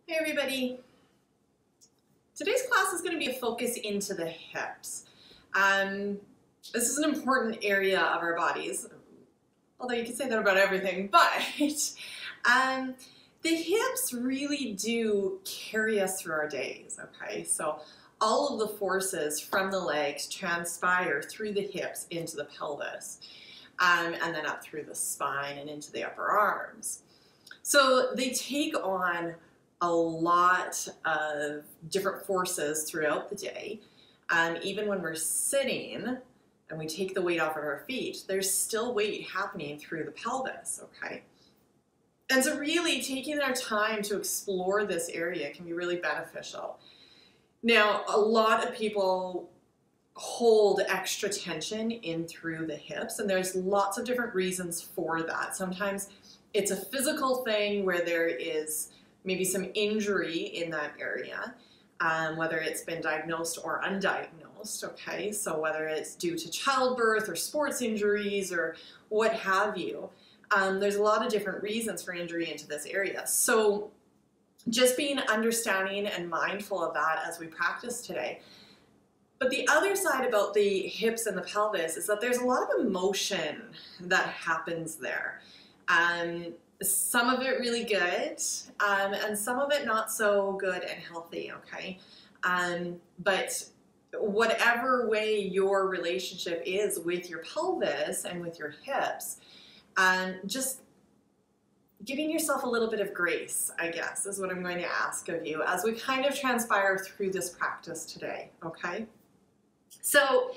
Hey everybody! Today's class is going to be a focus into the hips. This is an important area of our bodies, although you could say that about everything, but the hips really do carry us through our days, okay? So all of the forces from the legs transpire through the hips into the pelvis, and then up through the spine and into the upper arms. So they take on a lot of different forces throughout the day. Even when we're sitting and we take the weight off of our feet, there's still weight happening through the pelvis, okay? And so really taking our time to explore this area can be really beneficial. Now, a lot of people hold extra tension in through the hips, and there's lots of different reasons for that. Sometimes it's a physical thing where there is maybe some injury in that area, whether it's been diagnosed or undiagnosed, okay? So whether it's due to childbirth or sports injuries or what have you, there's a lot of different reasons for injury into this area. So just being understanding and mindful of that as we practice today. But the other side about the hips and the pelvis is that there's a lot of emotion that happens there. Some of it really good, and some of it not so good and healthy, okay? But whatever way your relationship is with your pelvis and with your hips, just giving yourself a little bit of grace, I guess, is what I'm going to ask of you as we kind of transpire through this practice today, okay? So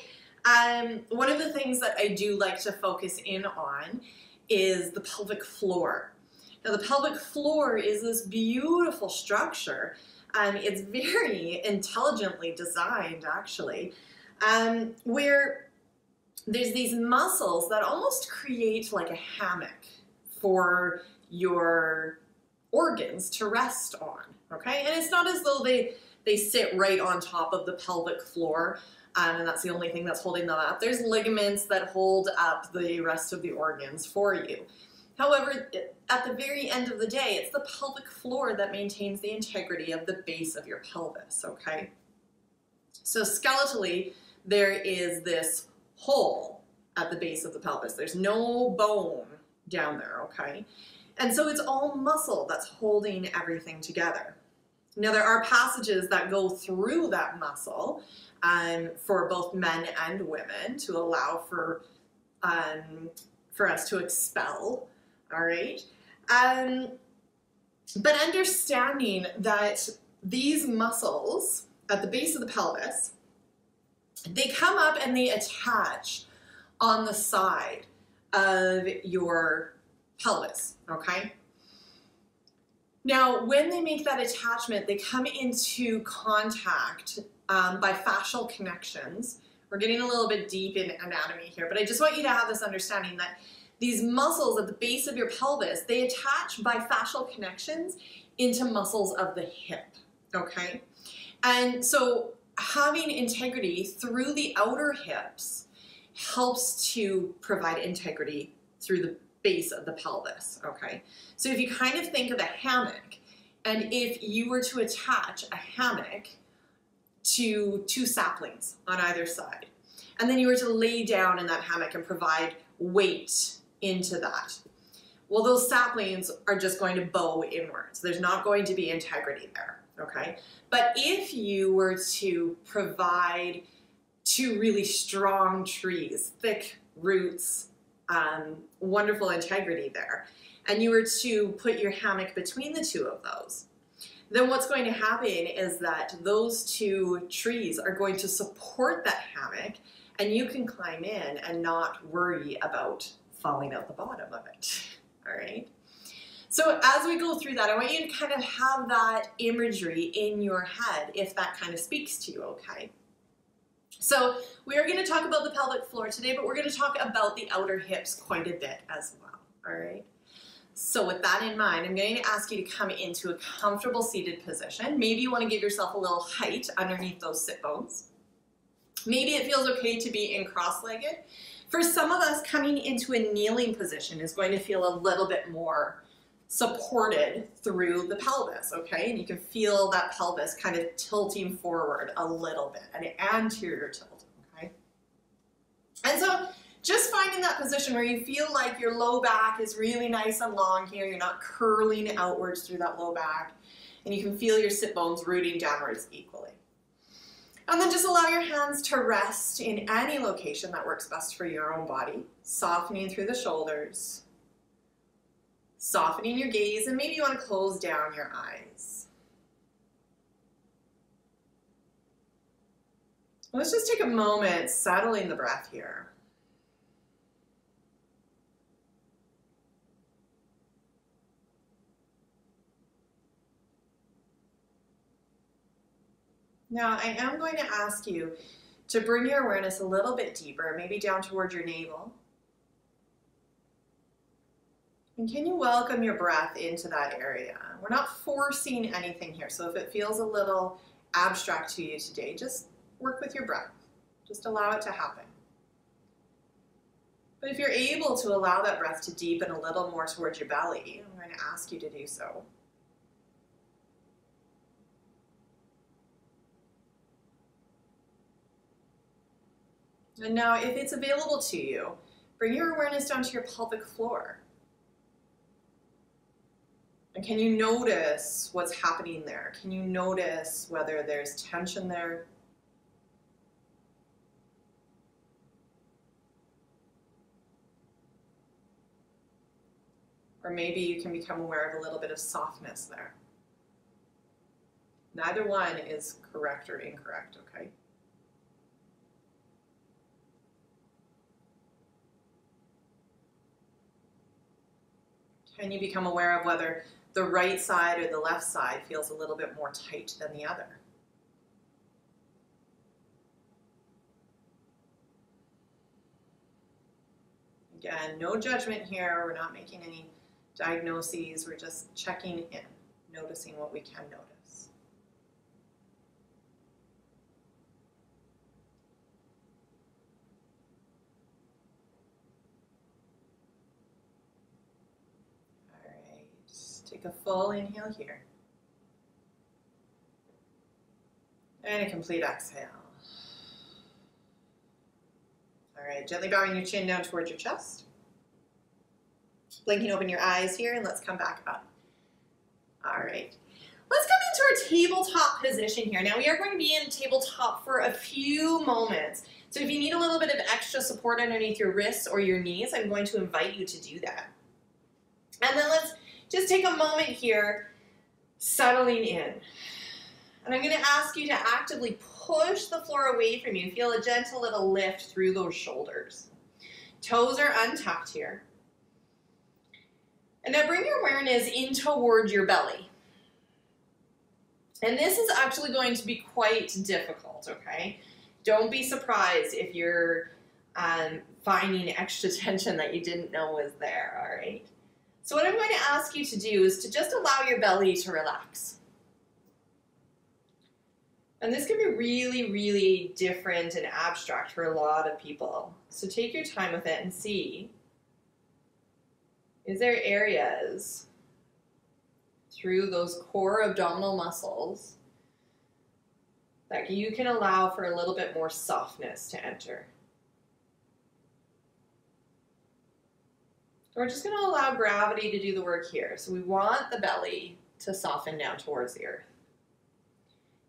one of the things that I do like to focus in on is the pelvic floor. Now the pelvic floor is this beautiful structure. It's very intelligently designed actually, where there's these muscles that almost create like a hammock for your organs to rest on, okay? And it's not as though they sit right on top of the pelvic floor, and that's the only thing that's holding them up. There's ligaments that hold up the rest of the organs for you. However, at the very end of the day, it's the pelvic floor that maintains the integrity of the base of your pelvis, okay? So skeletally, there is this hole at the base of the pelvis. There's no bone down there, okay? And so it's all muscle that's holding everything together. Now there are passages that go through that muscle for both men and women to allow for us to expel, all right? But understanding that these muscles at the base of the pelvis, they come up and they attach on the side of your pelvis, okay? Now, when they make that attachment, they come into contact by fascial connections. We're getting a little bit deep in anatomy here, but I just want you to have this understanding that these muscles at the base of your pelvis, they attach by fascial connections into muscles of the hip, okay? And so having integrity through the outer hips helps to provide integrity through the base of the pelvis, okay? So if you kind of think of a hammock, and if you were to attach a hammock to two saplings on either side, and then you were to lay down in that hammock and provide weight into that, well, those saplings are just going to bow inwards. There's not going to be integrity there, okay? But if you were to provide two really strong trees, thick roots, wonderful integrity there, and you were to put your hammock between the two of those, then what's going to happen is that those two trees are going to support that hammock, and you can climb in and not worry about falling out the bottom of it, all right? So as we go through that, I want you to kind of have that imagery in your head if that kind of speaks to you, okay? So we are going to talk about the pelvic floor today, but we're going to talk about the outer hips quite a bit as well, all right? So with that in mind, I'm going to ask you to come into a comfortable seated position. Maybe you want to give yourself a little height underneath those sit bones. Maybe it feels okay to be in cross-legged. For some of us, coming into a kneeling position is going to feel a little bit more supported through the pelvis, okay? And you can feel that pelvis kind of tilting forward a little bit, an anterior tilt, okay? And so just finding that position where you feel like your low back is really nice and long here, you're not curling outwards through that low back, and you can feel your sit bones rooting downwards equally. And then just allow your hands to rest in any location that works best for your own body, softening through the shoulders, softening your gaze, and maybe you want to close down your eyes. Let's just take a moment settling the breath here. Now, I am going to ask you to bring your awareness a little bit deeper, maybe down toward your navel. And can you welcome your breath into that area? We're not forcing anything here, so if it feels a little abstract to you today, just work with your breath. Just allow it to happen. But if you're able to allow that breath to deepen a little more towards your belly, I'm going to ask you to do so. And now, if it's available to you, bring your awareness down to your pelvic floor. And can you notice what's happening there? Can you notice whether there's tension there? Or maybe you can become aware of a little bit of softness there. Neither one is correct or incorrect, okay? Can you become aware of whether the right side or the left side feels a little bit more tight than the other? Again, no judgment here. We're not making any diagnoses. We're just checking in, noticing what we can notice. Take a full inhale here. And a complete exhale. All right, gently bowing your chin down towards your chest. Blinking open your eyes here, and let's come back up. All right. Let's come into our tabletop position here. Now we are going to be in tabletop for a few moments. So if you need a little bit of extra support underneath your wrists or your knees, I'm going to invite you to do that. And then let's just take a moment here, settling in. And I'm going to ask you to actively push the floor away from you. Feel a gentle little lift through those shoulders. Toes are untucked here. And now bring your awareness in toward your belly. And this is actually going to be quite difficult, okay? Don't be surprised if you're finding extra tension that you didn't know was there, all right? So what I'm going to ask you to do is to just allow your belly to relax. And this can be really, really different and abstract for a lot of people. So take your time with it and see, is there areas through those core abdominal muscles that you can allow for a little bit more softness to enter? We're just going to allow gravity to do the work here. So we want the belly to soften down towards the earth.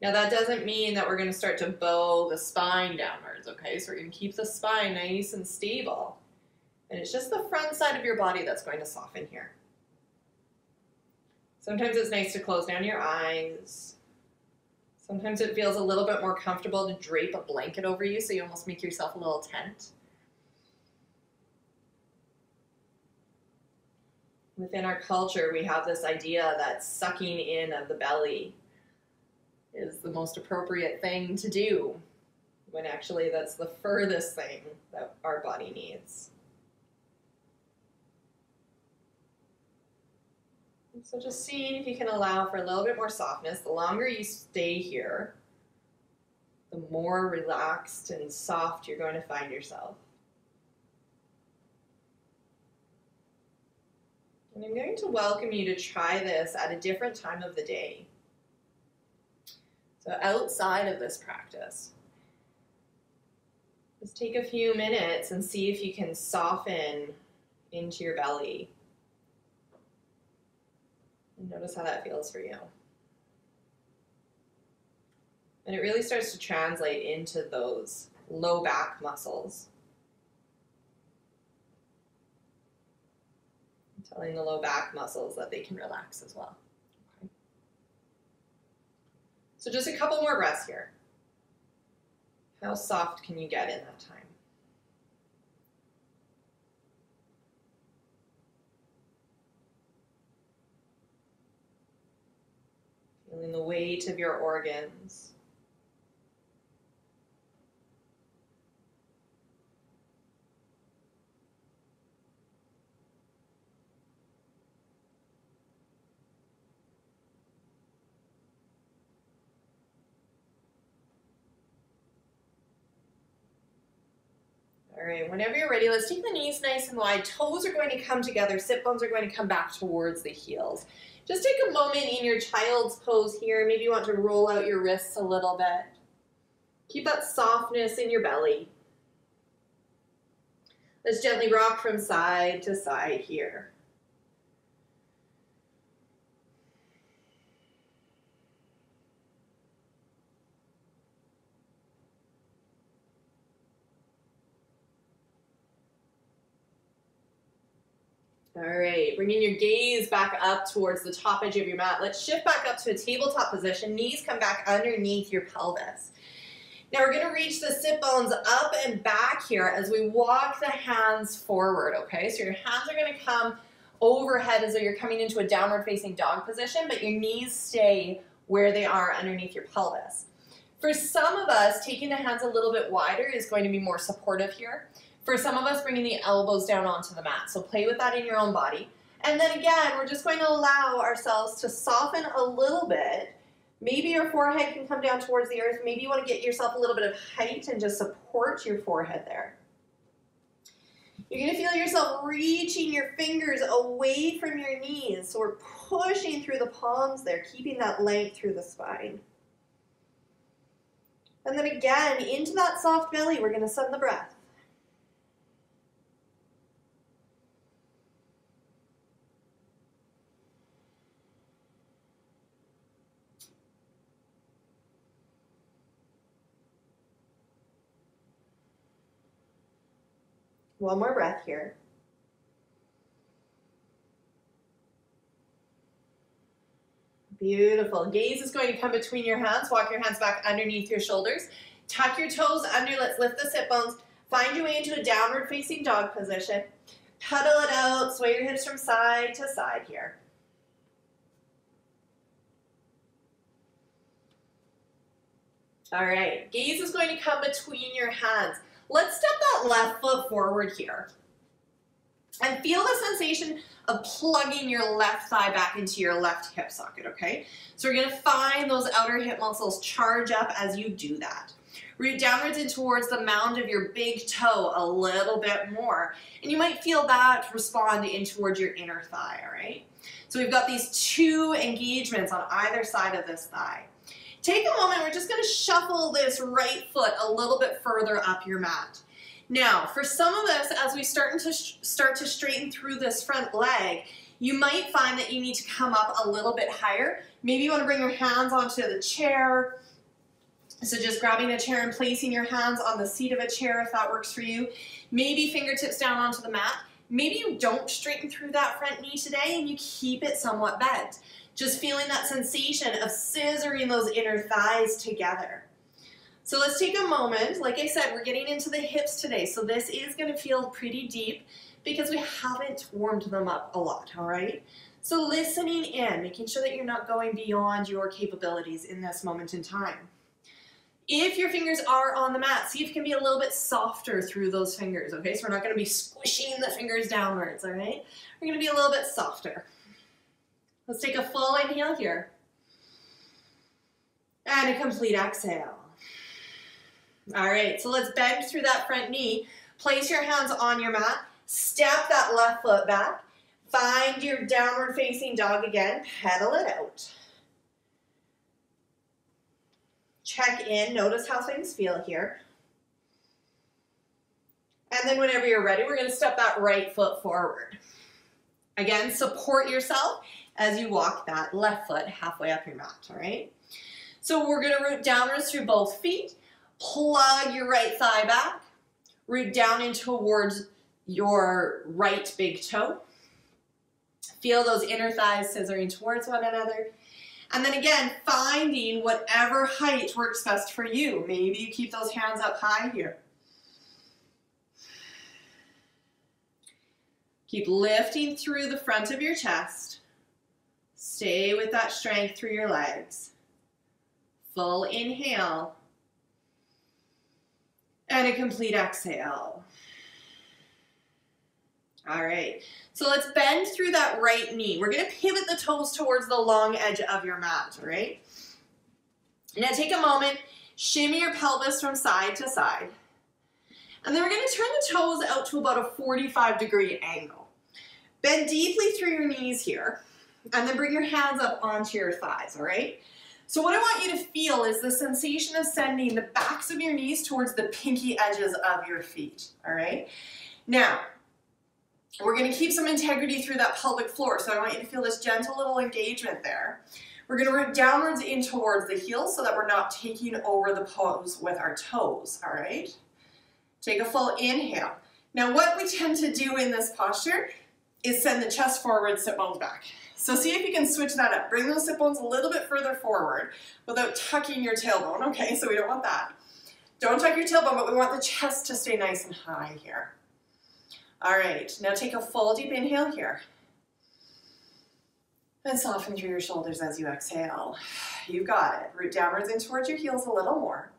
Now that doesn't mean that we're going to start to bow the spine downwards, okay? So we're going to keep the spine nice and stable. And it's just the front side of your body that's going to soften here. Sometimes it's nice to close down your eyes. Sometimes it feels a little bit more comfortable to drape a blanket over you so you almost make yourself a little tent. Within our culture, we have this idea that sucking in of the belly is the most appropriate thing to do, when actually that's the furthest thing that our body needs. And so just seeing if you can allow for a little bit more softness. The longer you stay here, the more relaxed and soft you're going to find yourself. And I'm going to welcome you to try this at a different time of the day. So outside of this practice, just take a few minutes and see if you can soften into your belly. And notice how that feels for you. And it really starts to translate into those low back muscles. Telling the low back muscles that they can relax as well. Okay. So just a couple more breaths here. How soft can you get in that time? Feeling the weight of your organs. All right, whenever you're ready, let's take the knees nice and wide. Toes are going to come together. Sit bones are going to come back towards the heels. Just take a moment in your child's pose here. Maybe you want to roll out your wrists a little bit. Keep that softness in your belly. Let's gently rock from side to side here. All right, bringing your gaze back up towards the top edge of your mat. Let's shift back up to a tabletop position. Knees come back underneath your pelvis. Now we're going to reach the sit bones up and back here as we walk the hands forward, okay? So your hands are going to come overhead as though you're coming into a downward facing dog position, but your knees stay where they are underneath your pelvis. For some of us, taking the hands a little bit wider is going to be more supportive here. For some of us, bringing the elbows down onto the mat. So play with that in your own body. And then again, we're just going to allow ourselves to soften a little bit. Maybe your forehead can come down towards the earth. Maybe you want to get yourself a little bit of height and just support your forehead there. You're going to feel yourself reaching your fingers away from your knees. So we're pushing through the palms there, keeping that length through the spine. And then again, into that soft belly, we're going to send the breath. One more breath here. Beautiful. Gaze is going to come between your hands. Walk your hands back underneath your shoulders. Tuck your toes under. Let's lift the sit bones. Find your way into a downward facing dog position. Pedal it out. Sway your hips from side to side here. All right. Gaze is going to come between your hands. Let's step that left foot forward here. And feel the sensation of plugging your left thigh back into your left hip socket, okay? So we're gonna find those outer hip muscles charge up as you do that. Root downwards and towards the mound of your big toe a little bit more. And you might feel that respond in towards your inner thigh, all right? So we've got these two engagements on either side of this thigh. Take a moment, we're just going to shuffle this right foot a little bit further up your mat. Now, for some of us, as we start to straighten through this front leg, you might find that you need to come up a little bit higher. Maybe you want to bring your hands onto the chair. So just grabbing a chair and placing your hands on the seat of a chair if that works for you. Maybe fingertips down onto the mat. Maybe you don't straighten through that front knee today and you keep it somewhat bent. Just feeling that sensation of scissoring those inner thighs together. So let's take a moment. Like I said, we're getting into the hips today, so this is going to feel pretty deep because we haven't warmed them up a lot, all right? So listening in, making sure that you're not going beyond your capabilities in this moment in time. If your fingers are on the mat, see if you can be a little bit softer through those fingers, okay? So we're not going to be squishing the fingers downwards, all right? We're going to be a little bit softer. Let's take a full inhale here. And a complete exhale. All right, so let's bend through that front knee. Place your hands on your mat. Step that left foot back. Find your downward facing dog again, pedal it out. Check in, notice how things feel here. And then whenever you're ready, we're gonna step that right foot forward. Again, support yourself as you walk that left foot halfway up your mat, all right? So we're gonna root downwards through both feet, plug your right thigh back, root down in towards your right big toe. Feel those inner thighs scissoring towards one another. And then again, finding whatever height works best for you. Maybe you keep those hands up high here. Keep lifting through the front of your chest. Stay with that strength through your legs. Full inhale. And a complete exhale. All right, so let's bend through that right knee. We're gonna pivot the toes towards the long edge of your mat, all right? Now take a moment, shimmy your pelvis from side to side. And then we're gonna turn the toes out to about a 45-degree angle. Bend deeply through your knees here, and then bring your hands up onto your thighs, all right? So what I want you to feel is the sensation of sending the backs of your knees towards the pinky edges of your feet, all right? Now, we're going to keep some integrity through that pelvic floor, so I want you to feel this gentle little engagement there. We're going to root downwards in towards the heels so that we're not taking over the pose with our toes, all right? Take a full inhale. Now what we tend to do in this posture is send the chest forward, sit bones back. So see if you can switch that up. Bring those sit bones a little bit further forward without tucking your tailbone, okay? So we don't want that. Don't tuck your tailbone, but we want the chest to stay nice and high here. All right, now take a full deep inhale here. And soften through your shoulders as you exhale. You got it. Root downwards in towards your heels a little more.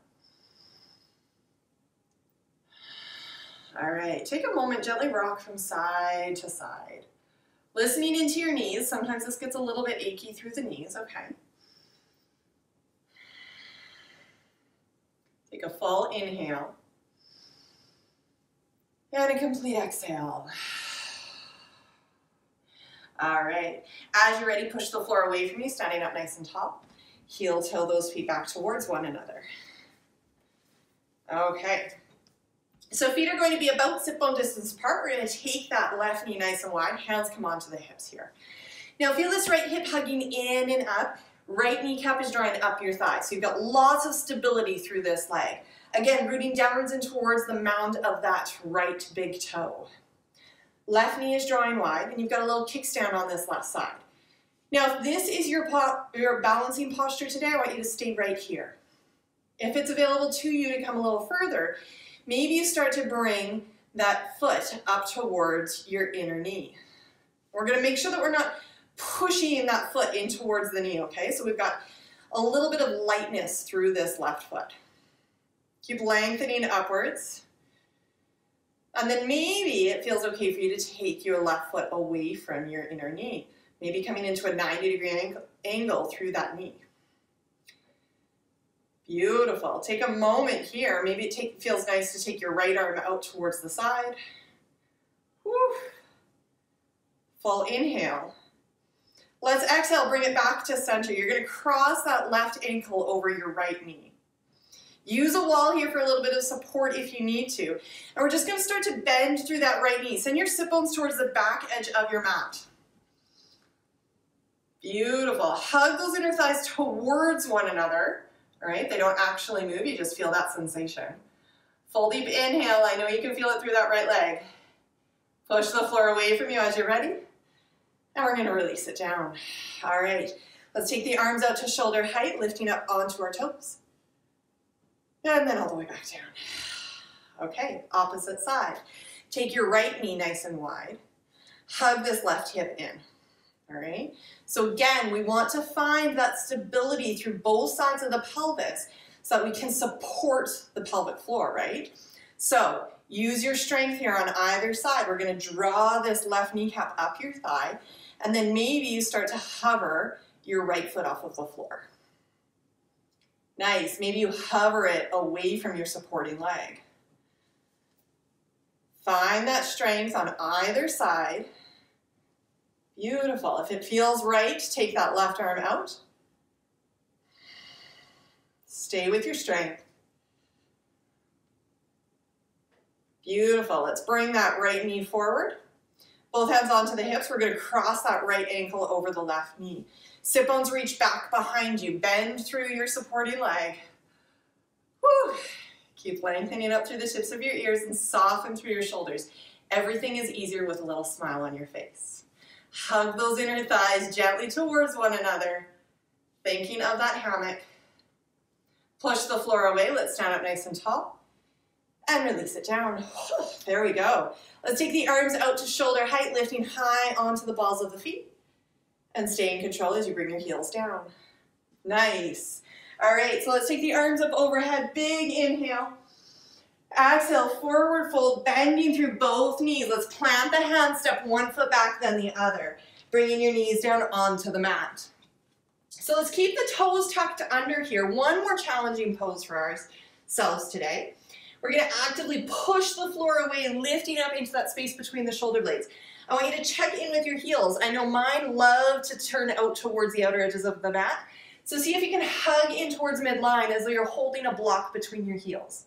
All right, take a moment, gently rock from side to side. Listening into your knees. Sometimes this gets a little bit achy through the knees, okay. Take a full inhale. And a complete exhale. All right, as you're ready, push the floor away from you, standing up nice and tall. Heel toe those feet back towards one another. Okay, so feet are going to be about sit bone distance apart. We're going to take that left knee nice and wide, hands come onto the hips here. Now feel this right hip hugging in and up. Right kneecap is drawing up your thigh, so you've got lots of stability through this leg. Again, rooting downwards and towards the mound of that right big toe. Left knee is drawing wide, and you've got a little kickstand on this left side. Now, if this is your balancing posture today, I want you to stay right here. If it's available to you to come a little further, maybe you start to bring that foot up towards your inner knee. We're going to make sure that we're not pushing that foot in towards the knee, okay? So we've got a little bit of lightness through this left foot. Keep lengthening upwards. And then maybe it feels okay for you to take your left foot away from your inner knee. Maybe coming into a 90-degree angle through that knee. Beautiful. Take a moment here. Maybe it feels nice to take your right arm out towards the side. Whew. Full inhale. Let's exhale, bring it back to center. You're going to cross that left ankle over your right knee. Use a wall here for a little bit of support if you need to. And we're just going to start to bend through that right knee. Send your sit bones towards the back edge of your mat. Beautiful. Hug those inner thighs towards one another. All right, they don't actually move. You just feel that sensation. Full deep inhale. I know you can feel it through that right leg. Push the floor away from you as you're ready. And we're going to release it down. All right, let's take the arms out to shoulder height, lifting up onto our toes. And then all the way back down. Okay, opposite side. Take your right knee nice and wide. Hug this left hip in. All right, so again, we want to find that stability through both sides of the pelvis so that we can support the pelvic floor, right? So use your strength here on either side. We're going to draw this left kneecap up your thigh, and then maybe you start to hover your right foot off of the floor. Nice. Maybe you hover it away from your supporting leg. Find that strength on either side. Beautiful. If it feels right, take that left arm out. Stay with your strength. Beautiful. Let's bring that right knee forward. Both hands onto the hips. We're going to cross that right ankle over the left knee. Sit bones reach back behind you. Bend through your supporting leg. Whew. Keep lengthening up through the tips of your ears and soften through your shoulders. Everything is easier with a little smile on your face. Hug those inner thighs gently towards one another, thinking of that hammock. Push the floor away. Let's stand up nice and tall. And release it down. There we go. Let's take the arms out to shoulder height, lifting high onto the balls of the feet. And stay in control as you bring your heels down. Nice. All right, so let's take the arms up overhead. Big inhale. Exhale, forward fold, bending through both knees. Let's plant the hands, step one foot back, then the other. Bringing your knees down onto the mat. So let's keep the toes tucked under here. One more challenging pose for ourselves today. We're going to actively push the floor away and lifting up into that space between the shoulder blades. I want you to check in with your heels. I know mine love to turn out towards the outer edges of the mat. So see if you can hug in towards midline as though you're holding a block between your heels.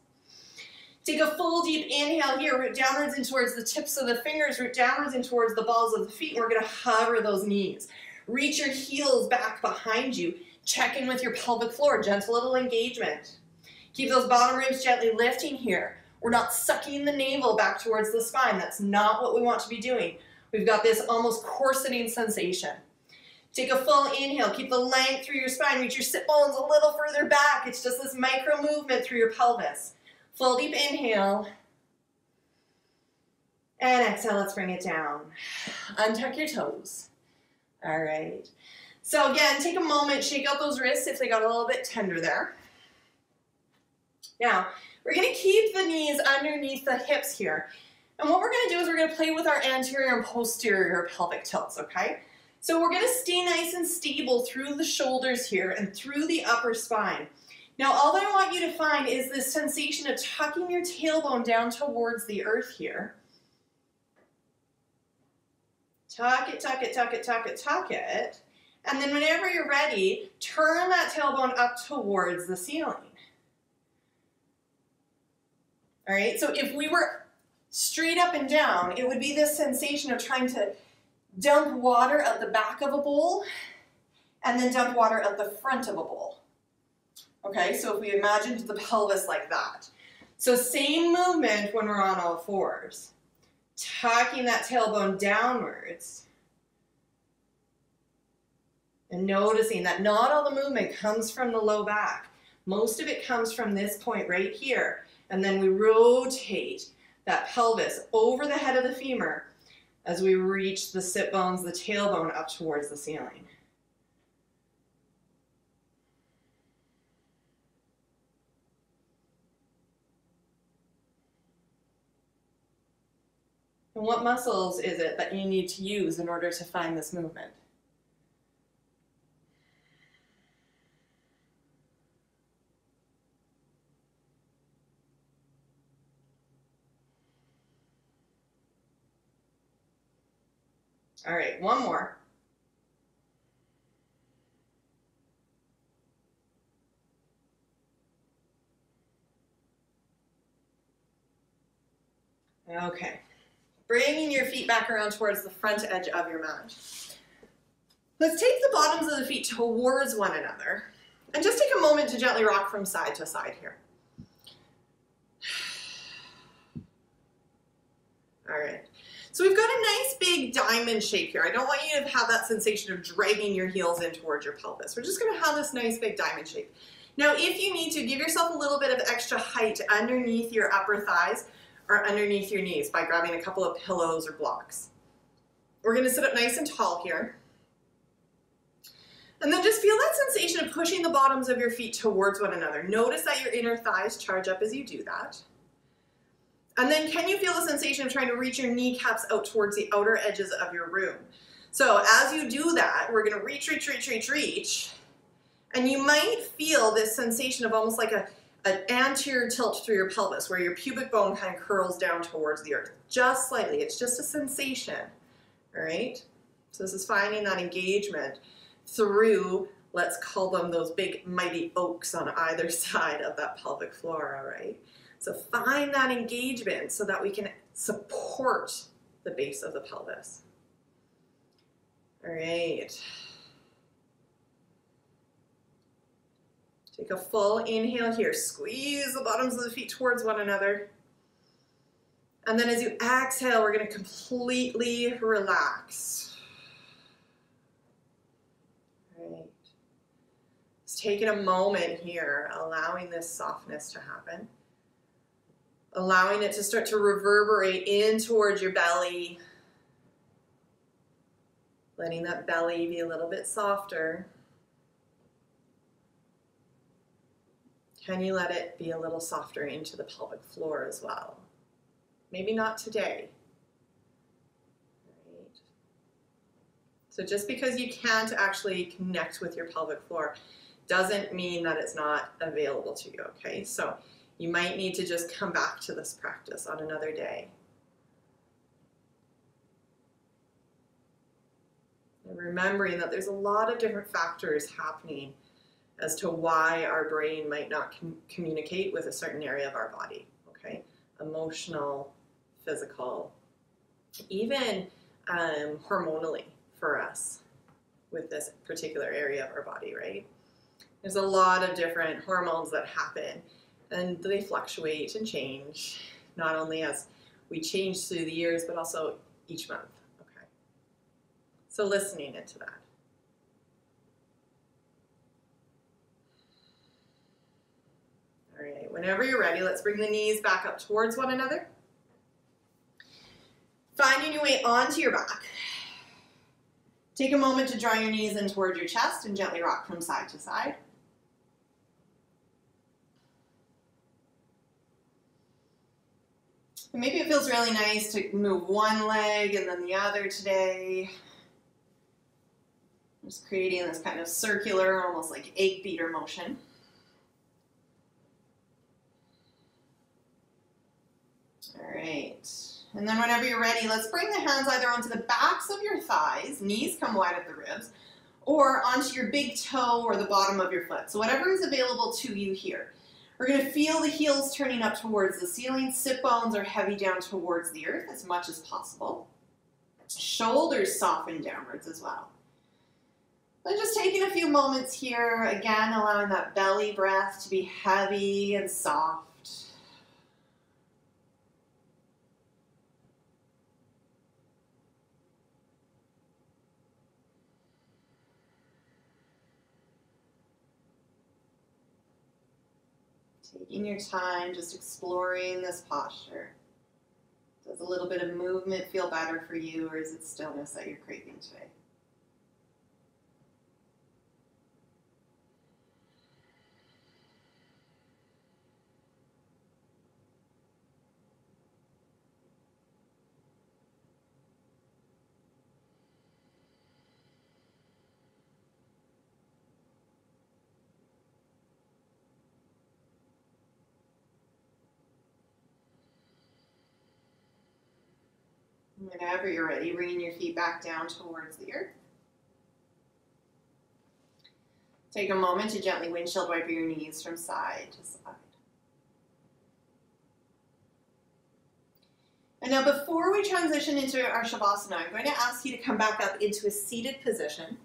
Take a full deep inhale here, root downwards in towards the tips of the fingers, root downwards in towards the balls of the feet. We're going to hover those knees. Reach your heels back behind you. Check in with your pelvic floor, gentle little engagement. Keep those bottom ribs gently lifting here. We're not sucking the navel back towards the spine. That's not what we want to be doing. We've got this almost corseting sensation. Take a full inhale. Keep the length through your spine. Reach your sit bones a little further back. It's just this micro movement through your pelvis. Full deep inhale. And exhale, let's bring it down. Untuck your toes. All right. So again, take a moment, shake out those wrists if they got a little bit tender there. Now, we're going to keep the knees underneath the hips here. And what we're going to do is we're going to play with our anterior and posterior pelvic tilts, okay? So we're going to stay nice and stable through the shoulders here and through the upper spine. Now, all that I want you to find is this sensation of tucking your tailbone down towards the earth here. Tuck it, tuck it, tuck it, tuck it, tuck it. And then whenever you're ready, turn that tailbone up towards the ceiling. All right, so if we were straight up and down, it would be this sensation of trying to dump water at the back of a bowl and then dump water at the front of a bowl. Okay, so if we imagined the pelvis like that. So same movement when we're on all fours. Tucking that tailbone downwards. And noticing that not all the movement comes from the low back. Most of it comes from this point right here. And then we rotate that pelvis over the head of the femur as we reach the sit bones, the tailbone up towards the ceiling. And what muscles is it that you need to use in order to find this movement? All right, one more. Okay. Bringing your feet back around towards the front edge of your mat. Let's take the bottoms of the feet towards one another and just take a moment to gently rock from side to side here. All right. So we've got a nice big diamond shape here. I don't want you to have that sensation of dragging your heels in towards your pelvis. We're just going to have this nice big diamond shape. Now, if you need to, give yourself a little bit of extra height underneath your upper thighs or underneath your knees by grabbing a couple of pillows or blocks. We're going to sit up nice and tall here. And then just feel that sensation of pushing the bottoms of your feet towards one another. Notice that your inner thighs charge up as you do that. And then can you feel the sensation of trying to reach your kneecaps out towards the outer edges of your room? So as you do that, we're going to reach, reach, reach, reach, reach. And you might feel this sensation of almost like an anterior tilt through your pelvis where your pubic bone kind of curls down towards the earth. Just slightly. It's just a sensation. All right? So this is finding that engagement through, let's call them those big mighty oaks on either side of that pelvic floor, all right? So find that engagement so that we can support the base of the pelvis. All right. Take a full inhale here. Squeeze the bottoms of the feet towards one another. And then as you exhale, we're going to completely relax. All right. Just taking a moment here, allowing this softness to happen. Allowing it to start to reverberate in towards your belly. Letting that belly be a little bit softer. Can you let it be a little softer into the pelvic floor as well? Maybe not today. Right. So just because you can't actually connect with your pelvic floor doesn't mean that it's not available to you, okay? So you might need to just come back to this practice on another day. And remembering that there's a lot of different factors happening as to why our brain might not communicate with a certain area of our body, okay? Emotional, physical, even hormonally for us with this particular area of our body, right? There's a lot of different hormones that happen and they fluctuate and change, not only as we change through the years, but also each month, okay? So listening into that. All right, whenever you're ready, let's bring the knees back up towards one another. Finding your way onto your back. Take a moment to draw your knees in towards your chest and gently rock from side to side. And maybe it feels really nice to move one leg and then the other today. Just creating this kind of circular, almost like egg beater motion. All right. And then whenever you're ready, let's bring the hands either onto the backs of your thighs, knees come wide at the ribs, or onto your big toe or the bottom of your foot. So whatever is available to you here. We're going to feel the heels turning up towards the ceiling. Sit bones are heavy down towards the earth as much as possible. Shoulders soften downwards as well. Then just taking a few moments here, again, allowing that belly breath to be heavy and soft. Taking your time, just exploring this posture. Does a little bit of movement feel better for you, or is it stillness that you're craving today? Whenever you're ready, bringing your feet back down towards the earth. Take a moment to gently windshield wipe your knees from side to side. And now before we transition into our Shavasana, I'm going to ask you to come back up into a seated position.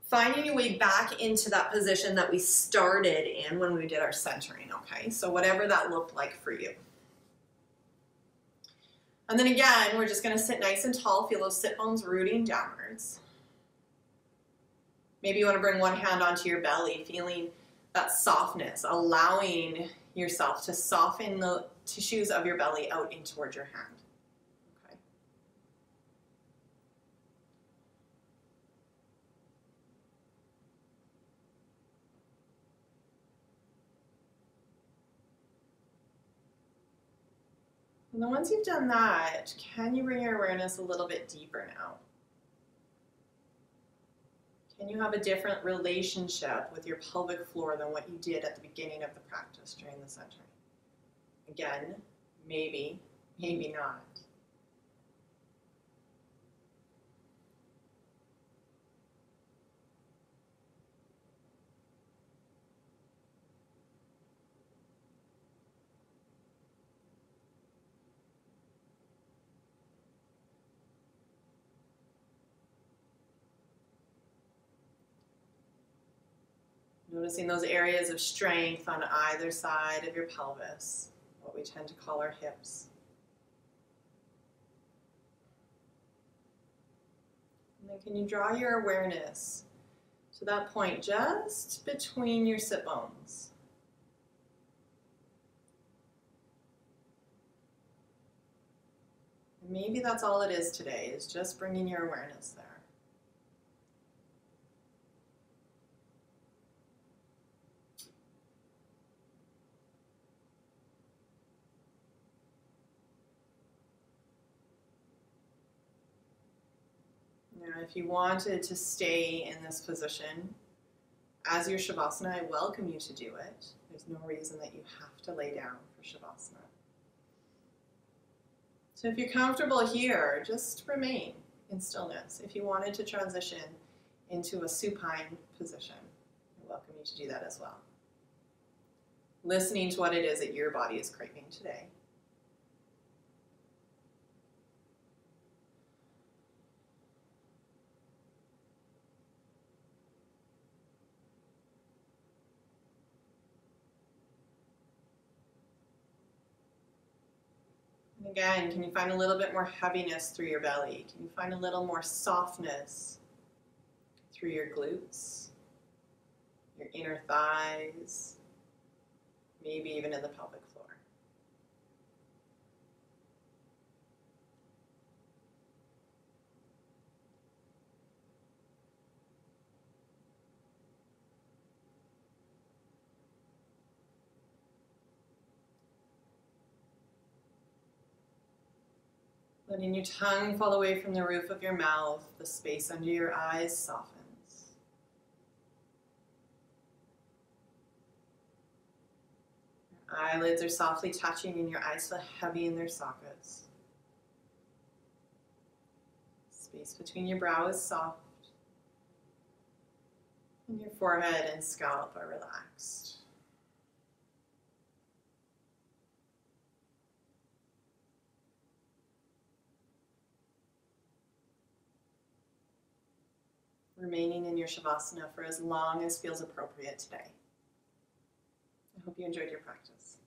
Finding your way back into that position that we started in when we did our centering, okay? So whatever that looked like for you. And then again, we're just going to sit nice and tall. Feel those sit bones rooting downwards. Maybe you want to bring one hand onto your belly, feeling that softness, allowing yourself to soften the tissues of your belly out in towards your hand. Okay. And then once you've done that, can you bring your awareness a little bit deeper now? Can you have a different relationship with your pelvic floor than what you did at the beginning of the practice during the centering? Again, maybe, maybe not. Noticing those areas of strength on either side of your pelvis, what we tend to call our hips. And then can you draw your awareness to that point just between your sit bones? And maybe that's all it is today, is just bringing your awareness there. Now, if you wanted to stay in this position as your Shavasana, I welcome you to do it. There's no reason that you have to lay down for Shavasana. So if you're comfortable here, just remain in stillness. If you wanted to transition into a supine position, I welcome you to do that as well. Listening to what it is that your body is craving today. Again, can you find a little bit more heaviness through your belly? Can you find a little more softness through your glutes, your inner thighs, maybe even in the pelvic floor? Letting your tongue fall away from the roof of your mouth, the space under your eyes softens. Your eyelids are softly touching and your eyes feel heavy in their sockets. Space between your brow is soft. And your forehead and scalp are relaxed. Remaining in your Shavasana for as long as feels appropriate today. I hope you enjoyed your practice.